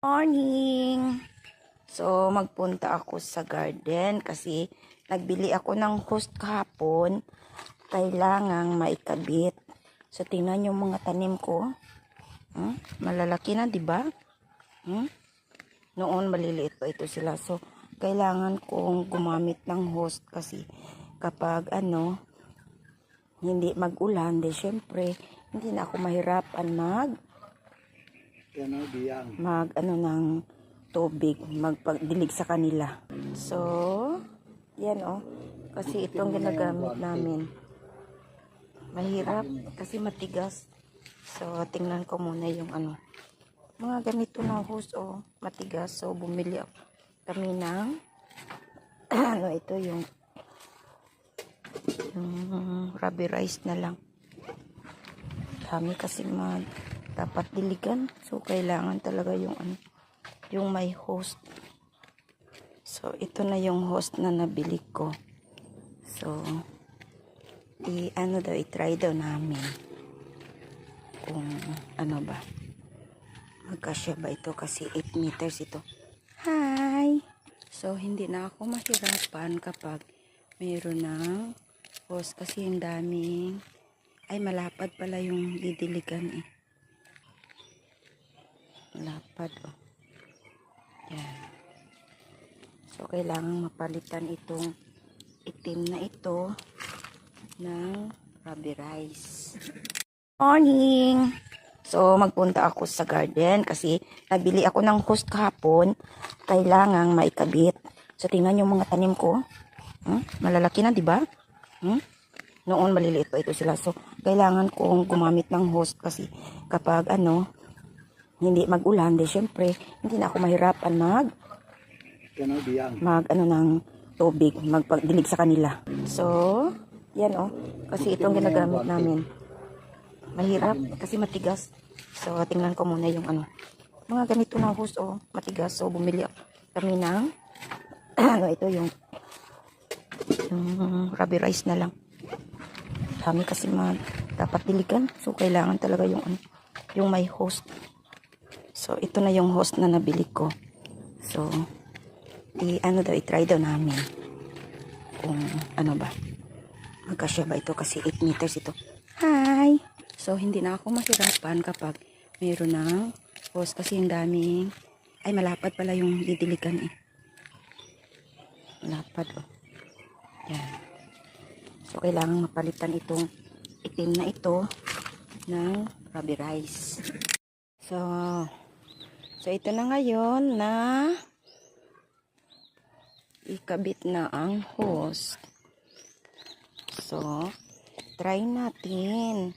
Morning! So, magpunta ako sa garden kasi nagbili ako ng host kahapon. Kailangang maikabit. So, tingnan yung mga tanim ko. Malalaki na, di ba? Noon, maliliit pa ito sila. So, kailangan kong gumamit ng host kasi kapag hindi mag-ulan, di syempre, hindi na ako mahirapan ng tubig, magpagdilig sa kanila. So, yan kasi itong ginagamit namin. Mahirap kasi matigas. So, tingnan ko muna yung mga ganito na hose matigas. So, bumili kami ng ito yung rubberized na lang. Kami kasi dapat diligan. So, kailangan talaga yung may host. So, ito na yung host na nabili ko. So, i-try daw namin kung ba. Magkasya ba ito kasi 8 meters ito. Hi! So, hindi na ako mahirapan kapag mayroon ng host kasi yung daming malapad pala yung didiligan Malapad Yan. So, kailangan mapalitan itong itim na ito ng rubberized. Morning! So, magpunta ako sa garden kasi nagbili ako ng host kahapon. Kailangang maikabit. So, tingnan yung mga tanim ko. Malalaki na, di ba? Noon, maliliit pa ito sila. So, kailangan kong gumamit ng host kasi kapag hindi mag-ulan, di syempre, hindi na ako mahirapan ng tubig, magpagdilig sa kanila. So, yan kasi itong ginagamit namin. Mahirap kasi matigas. So, tingnan ko muna yung mga ganito na host matigas. So, bumili kami ng ito yung rubberized na lang. Kami kasi dapat diligan. So, kailangan talaga yung may host. So, ito na yung host na nabili ko. So, i-try daw namin kung ba. Magkasya ba ito kasi 8 meters ito. Hi! So, hindi na ako mahirapan kapag mayroon ng host kasi yung daming malapad pala yung didiligan Malapad Yan. So, kailangan mapalitan itong itim na ito ng rubberized. So, ito na ngayon na ikabit na ang hose. So, try natin.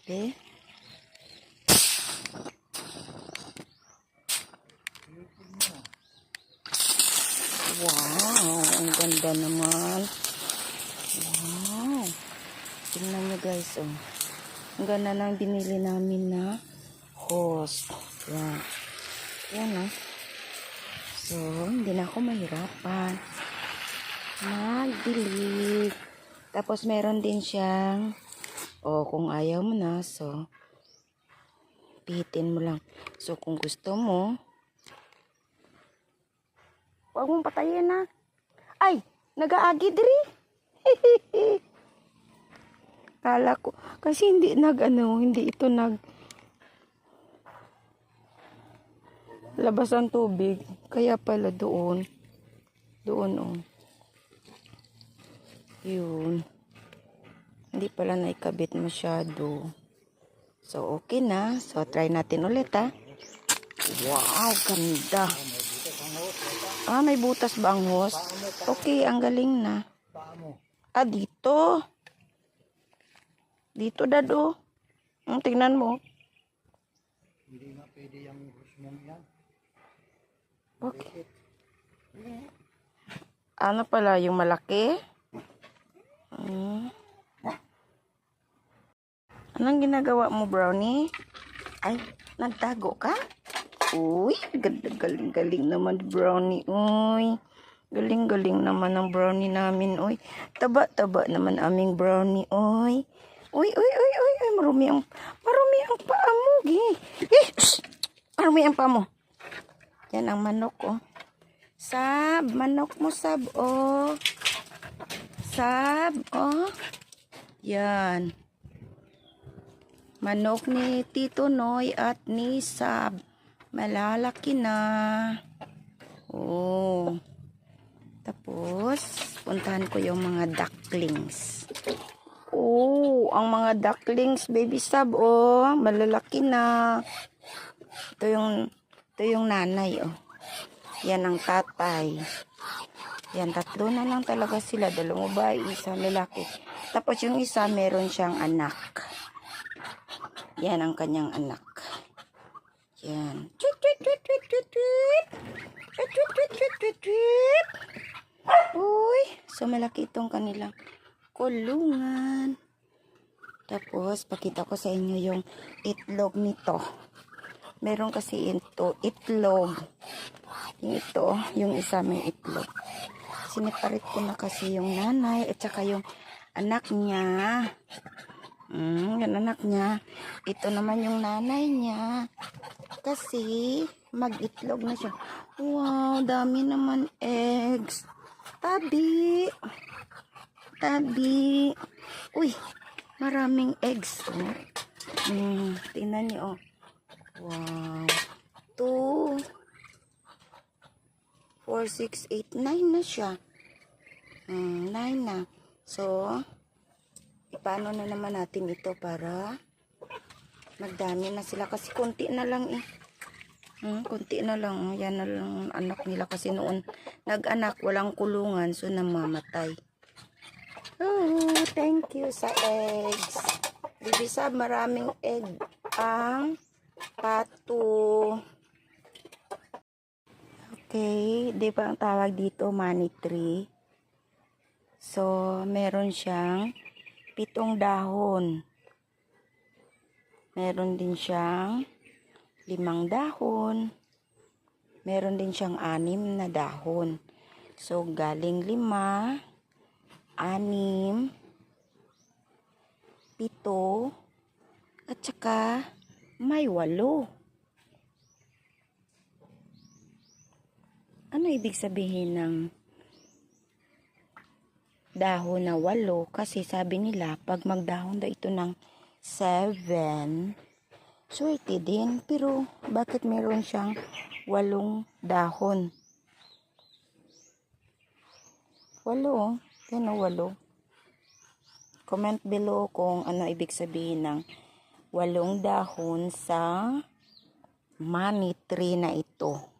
Okay? Wow, ang ganda naman. Wow. Tingnan nyo guys, ang ganda ng binili namin na hose. Yan. Yan, So, hindi na ako mahirapan magdilig. Tapos, meron din siyang kung ayaw mo na, so, pihitin mo lang. So, kung gusto mo, huwag mong patayin na. Ay, nag-aagi diri. Kala ko, kasi hindi ito labas ang tubig. Kaya pala doon. Yun. Hindi pala naikabit masyado. So, okay na. So, try natin ulit, Wow, ganda. May butas ba ang hose? Okay, ang galing na. Dito. Dito, dado. Tingnan mo. Hindi nga pwede yung hose mo yan. Okay. Ano pala, yung malaki? Anong ginagawa mo, Brownie? Ay, nagtago ka? Uy, galing naman, Brownie. Uy, galing naman ang Brownie namin. Uy, taba naman aming Brownie. Uy, marumi ang paa mo. Marumi ang paa mo. Yan ang manok, oh. Sab, manok mo, Sab, oh. Sab, oh. Yan. Manok ni Tito Noy at ni Sab. Malalaki na. Oh. Tapos, puntahan ko yung mga ducklings. Oh, ang mga ducklings, baby Sab, oh. Malalaki na. Ito yung nanay, oh. Yan ang tatay. Yan, tatlo na lang talaga sila. Dalawang babae, isa lalaki. Tapos yung isa, meron siyang anak. Yan ang kanyang anak. Yan. Tweet, tweet, tweet, tweet, tweet, tweet. Tweet, tweet, tweet, tweet, tweet, tweet. Uy, so malaki itong kanilang kulungan. Tapos, pakita ko sa inyo yung itlog nito. Meron kasi ito, itlog. Yung ito, yung isa may itlog. Siniparit ko na kasi yung nanay at saka yung anak niya. Yung anak niya. Ito naman yung nanay niya. Kasi mag-itlog na siya. Wow, dami naman eggs. Tabi. Tabi. Uy, maraming eggs. Tingnan niyo, oh. Wow. 2, 4, 6, 8, 9 na siya. 9 na. So, paano na naman natin ito para magdami na sila. Kasi konti na lang eh. Konti na lang. Yan na lang anak nila. Kasi noon nag-anak, walang kulungan. So, namamatay. Oh, thank you sa eggs. Bibi Sab, maraming egg ang pato. Okay, di ba ang tawag dito money tree? So, meron siyang 7 dahon. Meron din siyang 5 dahon. Meron din siyang 6 na dahon. So, galing 5, 6, 7, at saka may 8. Ano ibig sabihin ng dahon na 8? Kasi sabi nila, pag magdahon daw ito ng 7, swerte din. Pero, bakit meron siyang 8 dahon? 8. Yan o, 8. Comment below kung ano ibig sabihin ng 8 dahon sa money tree na ito.